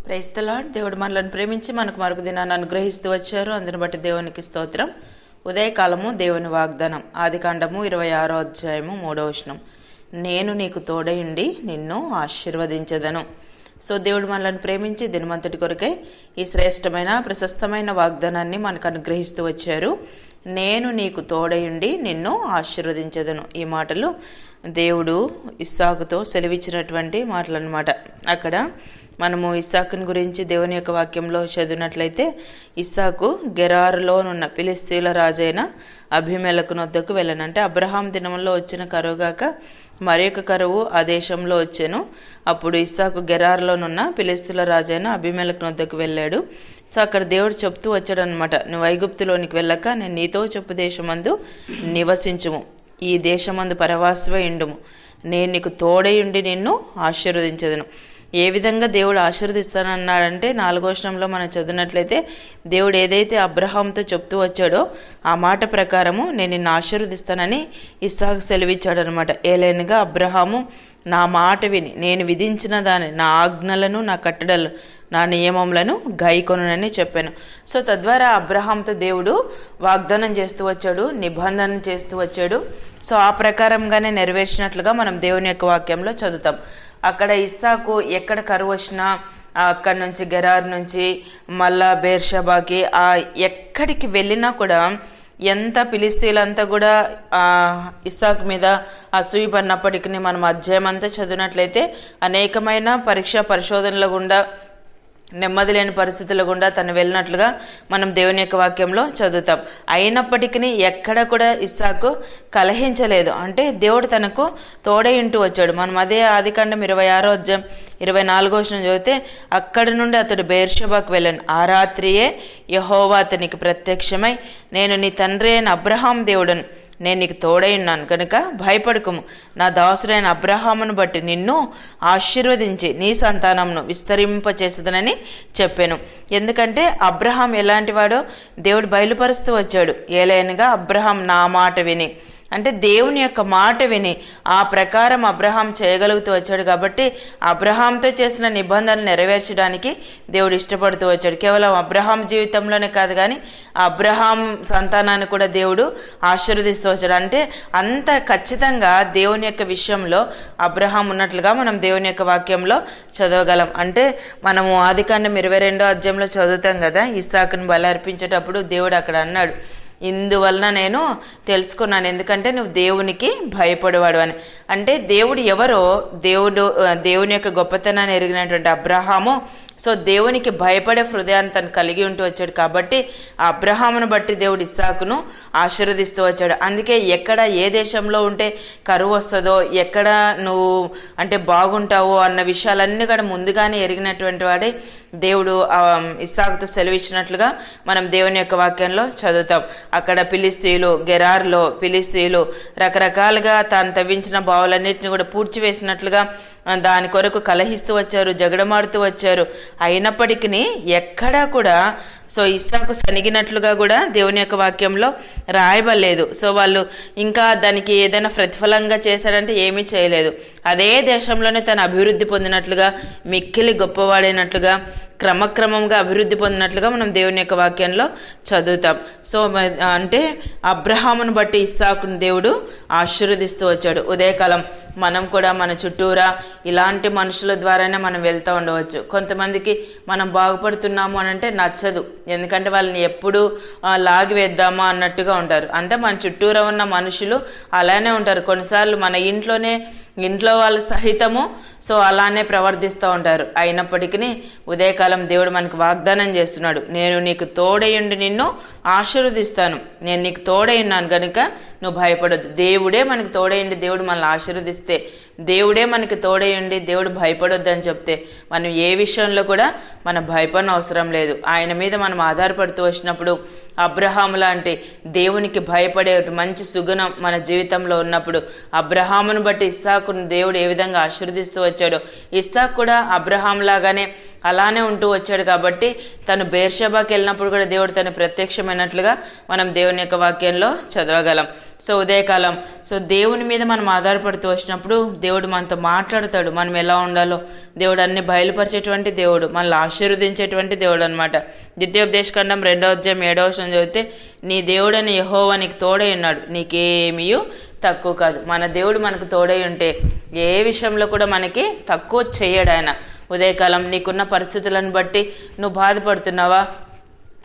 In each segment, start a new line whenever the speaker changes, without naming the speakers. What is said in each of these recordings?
Praise the lord. దేవుడు మనల్ని ప్రేమించి మనకు మరొక దినాన్ని అనుగ్రహిస్తూ వచ్చారు. అందుని బట్టి దేవునికి స్తోత్రం. ఉదయకాలము దేవుని వాగ్దానం, ఆదికాండము 26వ అధ్యాయము 3వ వచనం. నేను నీకు తోడయుండి నిన్ను ఆశీర్వదించెదను. సో దేవుడు మనల్ని ప్రేమించి దినమంతటి కొరకై ఈ శ్రేష్టమైన ప్రశస్తమైన వాగ్దానాన్ని మనకు అనుగ్రహిస్తూ వచ్చారు. నేను నీకు తోడయుండి నిన్ను ఆశీర్వదించెదను. ఈ మాటలు దేవుడు ఇస్సాకుతో సెలవిచ్చినటువంటి మాటలు అన్నమాట. అక్కడ మనము ఇస్సాకుని గురించి దేవుని యొక్క వాక్యంలో చదివినట్లయితే, ఇస్సాకు గెరారులోనున్న ఫిలిస్తీయుల రాజైన అబీమెలెకు వద్దకు వెళ్ళాను. అంటే అబ్రహాం దినంలో వచ్చిన కరువుగాక మరొక కరువు ఆ దేశంలో వచ్చాను. అప్పుడు ఇస్సాకు గెరారులోనున్న ఫిలిస్తీయుల రాజైన అబీమెలెకు వద్దకు వెళ్ళాడు. సో అక్కడ దేవుడు చెప్తూ వచ్చాడు అనమాట, నువ్వు ఐగుప్తులోనికి వెళ్ళక నేను నీతో చెప్పు దేశమందు నివసించుము, ఈ దేశమందు పరవాసివై ఉండుము, నేను నీకు తోడయుండి నిన్ను ఆశీర్వదించెదను. ఏ విధంగా దేవుడు ఆశీర్వదిస్తానన్నాడంటే 4వ వచనంలో మనం చదివినట్లయితే, దేవుడు ఏదైతే అబ్రహాంతో చెప్తూ వచ్చాడో ఆ మాట ప్రకారము నేను నిన్ను ఆశీర్వదిస్తానని ఇస్సాకు సెలవిచ్చాడు అనమాట. ఏలైనగా అబ్రహాము నా మాట విని నేను విధించిన దాన్ని, నా ఆజ్ఞలను, నా కట్టడలు, నా నియమములను గైకొనునని చెప్పాను. సో తద్వారా అబ్రహాంతో దేవుడు వాగ్దానం చేస్తూ వచ్చాడు, నిబంధన చేస్తూ వచ్చాడు. సో ఆ ప్రకారంగానే నెరవేర్చినట్లుగా మనం దేవుని యొక్క వాక్యంలో చదువుతాం. అక్కడ ఇస్సాకు ఎక్కడ కరువు వచ్చినా అక్కడి నుంచి గెరార్ నుంచి మళ్ళా బేర్షబాకి ఎక్కడికి వెళ్ళినా కూడా ఎంత ఫిలిస్తీయులంతా కూడా ఇస్సాకు మీద అసూయ పడినప్పటికీ మనం అధ్యాయం అంతా చదివినట్లయితే అనేకమైన పరిశోధనల గుండా, నెమ్మది లేని పరిస్థితుల గుండా తను వెళ్ళినట్లుగా మనం దేవుని యొక్క వాక్యంలో చదువుతాం. అయినప్పటికీ ఎక్కడ కూడా ఇస్సాకు కలహించలేదు. అంటే దేవుడు తనకు తోడై ఉంటూ వచ్చాడు. మనం అదే ఆదికాండం 26వ అధ్యాయం 24వ వచనం చదివితే, అక్కడి నుండి అతడు బెర్షెబాకు వెళ్ళాను. ఆ రాత్రియే యెహోవా అతనికి ప్రత్యక్షమై, నేను నీ తండ్రి అయిన అబ్రహాం దేవుడను, నేను నీకు తోడై ఉన్నాను కనుక భయపడకుము, నా దాసుడైన అబ్రహామును బట్టి నిన్ను ఆశీర్వదించి నీ సంతానంను విస్తరింపచేసేదనని చెప్పాను. ఎందుకంటే అబ్రహాం ఎలాంటి వాడో దేవుడు బయలుపరుస్తూ వచ్చాడు. ఏలైనగా అబ్రహాం నా మాట విని, అంటే దేవుని యొక్క మాట విని ఆ ప్రకారం అబ్రహాం చేయగలుగుతూ వచ్చాడు. కాబట్టి అబ్రహాంతో చేసిన నిబంధనలు నెరవేర్చడానికి దేవుడు ఇష్టపడుతూ వచ్చాడు. కేవలం అబ్రహాం జీవితంలోనే కాదు కానీ అబ్రహాం సంతానాన్ని కూడా దేవుడు ఆశీర్వదిస్తూ వచ్చాడు. అంటే అంత ఖచ్చితంగా దేవుని యొక్క విషయంలో అబ్రహాం ఉన్నట్లుగా మనం దేవుని యొక్క వాక్యంలో చదవగలం. అంటే మనము ఆదికాండం 22వ అధ్యాయంలో చదువుతాం కదా, ఇస్సాకును బలి అర్పించేటప్పుడు దేవుడు అక్కడ అన్నాడు, ఇందువలన నేను తెలుసుకున్నాను ఎందుకంటే నువ్వు దేవునికి భయపడేవాడు అని. అంటే దేవుడు ఎవరో, దేవుని యొక్క గొప్పతనాన్ని ఎరిగినటువంటి అబ్రహాము సో దేవునికి భయపడే హృదయాన్ని తను కలిగి ఉంటూ వచ్చాడు. కాబట్టి ఆ అబ్రహామును బట్టి దేవుడు ఇస్సాకును ఆశీర్వదిస్తూ వచ్చాడు. అందుకే ఎక్కడ ఏ దేశంలో ఉంటే కరువు వస్తుందో, ఎక్కడ నువ్వు అంటే బాగుంటావో అన్న విషయాలన్నీ కూడా ముందుగానే ఎరిగినటువంటి వాడే దేవుడు ఇస్సాకుతో సెలవిచ్చినట్లుగా మనం దేవుని యొక్క వాక్యంలో చదువుతాం. అక్కడ ఫిలిస్తీయులు, గెరార్లో ఫిలిస్తీయులు రకరకాలుగా తాను తవ్వించిన బావులన్నింటినీ కూడా పూడ్చివేసినట్లుగా దాని కొరకు కలహిస్తూ వచ్చారు, జగడమాడుతూ వచ్చారు. అయినప్పటికీ ఎక్కడా కూడా సో ఇస్సాకు సనిగినట్లుగా కూడా దేవుని యొక్క వాక్యంలో రాయబడలేదు. సో వాళ్ళు ఇంకా దానికి ఏదైనా ప్రతిఫలంగా చేశారంటే ఏమీ చేయలేదు. అదే దేశంలోనే తను అభివృద్ధి పొందినట్లుగా, మిక్కిలి గొప్పవాడైనట్లుగా, క్రమక్రమంగా అభివృద్ధి పొందినట్లుగా మనం దేవుని యొక్క వాక్యంలో చదువుతాం. సో అంటే అబ్రహామును బట్టి ఇస్సాకును దేవుడు ఆశీర్వదిస్తూ వచ్చాడు. ఉదయకాలం మనం కూడా మన చుట్టూరా ఇలాంటి మనుషుల ద్వారానే మనం వెళ్తూ ఉండవచ్చు. కొంతమందికి మనం బాగుపడుతున్నాము అని అంటే నచ్చదు, ఎందుకంటే వాళ్ళని ఎప్పుడు లాగి వేద్దామా అన్నట్టుగా ఉంటారు. అంటే మన చుట్టూరా ఉన్న మనుషులు అలానే ఉంటారు. కొన్నిసార్లు మన ఇంట్లో వాళ్ళు సహితము సో అలానే ప్రవర్తిస్తూ ఉంటారు. అయినప్పటికీ ఉదయకాలం దేవుడు మనకు వాగ్దానం చేస్తున్నాడు, నేను నీకు తోడయుండి నిన్ను ఆశీర్వదిస్తాను, నేను నీకు తోడై ఉన్నాను కనుక నువ్వు భయపడొద్దు. దేవుడే మనకు తోడయండి, దేవుడు మనల్ని ఆశీర్వదిస్తే, దేవుడే మనకి తోడయండి, దేవుడు భయపడొద్దు అని చెప్తే మనం ఏ విషయంలో కూడా మనం భయపడిన అవసరం లేదు. ఆయన మీద మనం ఆధారపడుతూ వచ్చినప్పుడు అబ్రహాము లాంటి దేవునికి భయపడే మంచి సుగుణం మన జీవితంలో ఉన్నప్పుడు, అబ్రహామును బట్టి ఇస్సాకును దేవుడు ఏ విధంగా ఆశీర్వదిస్తూ వచ్చాడో, ఇస్సాకు కూడా అబ్రహాం లాగానే అలానే ఉంటూ వచ్చాడు కాబట్టి తను బేర్షెబాకి వెళ్ళినప్పుడు కూడా దేవుడు తను ప్రత్యక్షమైనట్లుగా మనం దేవుని యొక్క వాక్యంలో చదవగలం. సో ఉదయకాలం దేవుని మీద మనం ఆధారపడుతూ వచ్చినప్పుడు దేవుడు మనతో మాట్లాడతాడు. మనం ఎలా ఉండాలో దేవుడు అన్ని బయలుపరిచేటువంటి దేవుడు, మనల్ని ఆశీర్వదించేటువంటి దేవుడు అనమాట. ద్వితీయోపదేశకాండం 2వ అధ్యాయం 7వ వచనం చదివితే, నీ దేవుడని యెహోవా నీకు తోడై ఉన్నాడు, నీకేమీ తక్కువ కాదు. మన దేవుడు మనకు తోడై ఉంటే ఏ విషయంలో కూడా మనకి తక్కువ చేయడు ఆయన. ఉదయకాలం నీకున్న పరిస్థితులను బట్టి నువ్వు బాధపడుతున్నావా?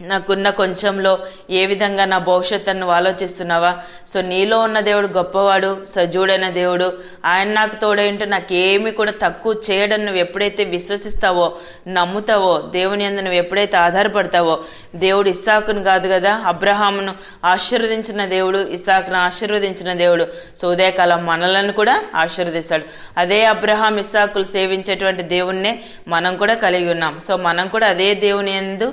నాకున్న కొంచెంలో ఏ విధంగా నా భవిష్యత్తు నువ్వు ఆలోచిస్తున్నావా? సో నీలో ఉన్న దేవుడు గొప్పవాడు, సజీవుడైన దేవుడు. ఆయన నాకు తోడై ఉంటే నాకేమి కూడా తక్కువ చేయడం నువ్వు ఎప్పుడైతే విశ్వసిస్తావో, నమ్ముతావో, దేవుని యందు నువ్వు ఎప్పుడైతే ఆధారపడతావో, దేవుడు ఇస్సాకును కాదు కదా అబ్రహామును ఆశీర్వదించిన దేవుడు, ఇస్సాకును ఆశీర్వదించిన దేవుడు. సో ఉదయకాలం మనలను కూడా ఆశీర్వదిస్తాడు. అదే అబ్రహాం ఇస్సాకులు సేవించేటువంటి దేవుణ్ణే మనం కూడా కలిగి ఉన్నాం. సో మనం కూడా అదే దేవుని యందు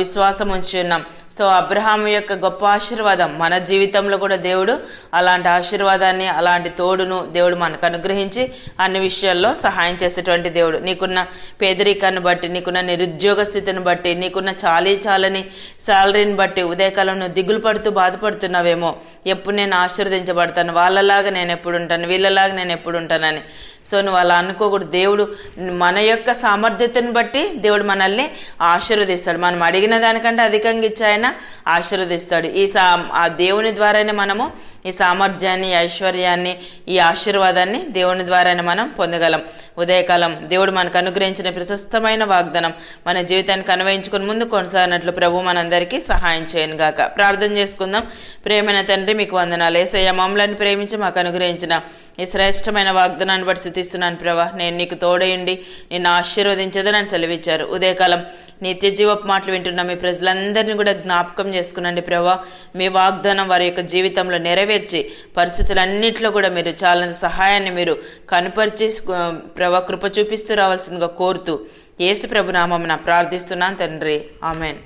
విశ్వాసం ఉంచి ఉన్నాం. సో అబ్రహాము యొక్క గొప్ప ఆశీర్వాదం మన జీవితంలో కూడా దేవుడు అలాంటి ఆశీర్వాదాన్ని, అలాంటి తోడును దేవుడు మనకు అనుగ్రహించి అన్ని విషయాల్లో సహాయం చేసేటువంటి దేవుడు. నీకున్న పేదరికాన్ని బట్టి, నీకున్న నిరుద్యోగ స్థితిని బట్టి, నీకున్న చాలని శాలరీని బట్టి ఉదయకాలం నువ్వు దిగులు పడుతూ బాధపడుతున్నావేమో, ఎప్పుడు నేను ఆశీర్వదించబడతాను, వాళ్ళలాగా నేను ఎప్పుడు ఉంటాను, వీళ్ళలాగా నేను ఎప్పుడు ఉంటానని. సో నువ్వు అలా అనుకోకూడదు. దేవుడు మన యొక్క సామర్థ్యతను బట్టి దేవుడు మనల్ని ఆశీర్వదిస్తాడు. మనం అడిగిన దానికంటే అధికంగా ఇచ్చి ఆయన ఆశీర్వదిస్తాడు. ఆ దేవుని ద్వారానే మనము ఈ సామర్థ్యాన్ని, ఐశ్వర్యాన్ని, ఈ ఆశీర్వాదాన్ని దేవుని ద్వారానే మనం పొందగలం. ఉదయకాలం దేవుడు మనకు అనుగ్రహించిన ప్రశస్తమైన వాగ్దానం మన జీవితానికి అన్వయించుకుని ముందు కొనసాగినట్లు ప్రభు మనందరికీ సహాయం చేయను గాక. ప్రార్థన చేసుకుందాం. ప్రేమైన తండ్రి, మీకు వందనాలు. యేసయ్య, మమ్మల్ని ప్రేమించి మాకు అనుగ్రహించిన ఈ శ్రేష్టమైన వాగ్దానాన్ని బట్టి స్తుతిస్తున్నాను ప్రభా. నేను నీకు తోడయండి, నిన్ను ఆశీర్వదించదని సెలవిచ్చారు. ఉదయకాలం నిత్య జీవపు మాటలు వింటున్న మీ ప్రజలందరినీ కూడా జ్ఞాపకం చేసుకునండి ప్రభా. మీ వాగ్దానం వారి యొక్క జీవితంలో నెరవేర్చి పరిస్థితులన్నింటిలో కూడా మీరు చాలని సహాయాన్ని మీరు కనుపరిచి ప్రభా కృప చూపిస్తూ రావాల్సిందిగా కోరుతూ యేసు ప్రభు నామమున ప్రార్థిస్తున్నాను తండ్రి. ఆమెన్.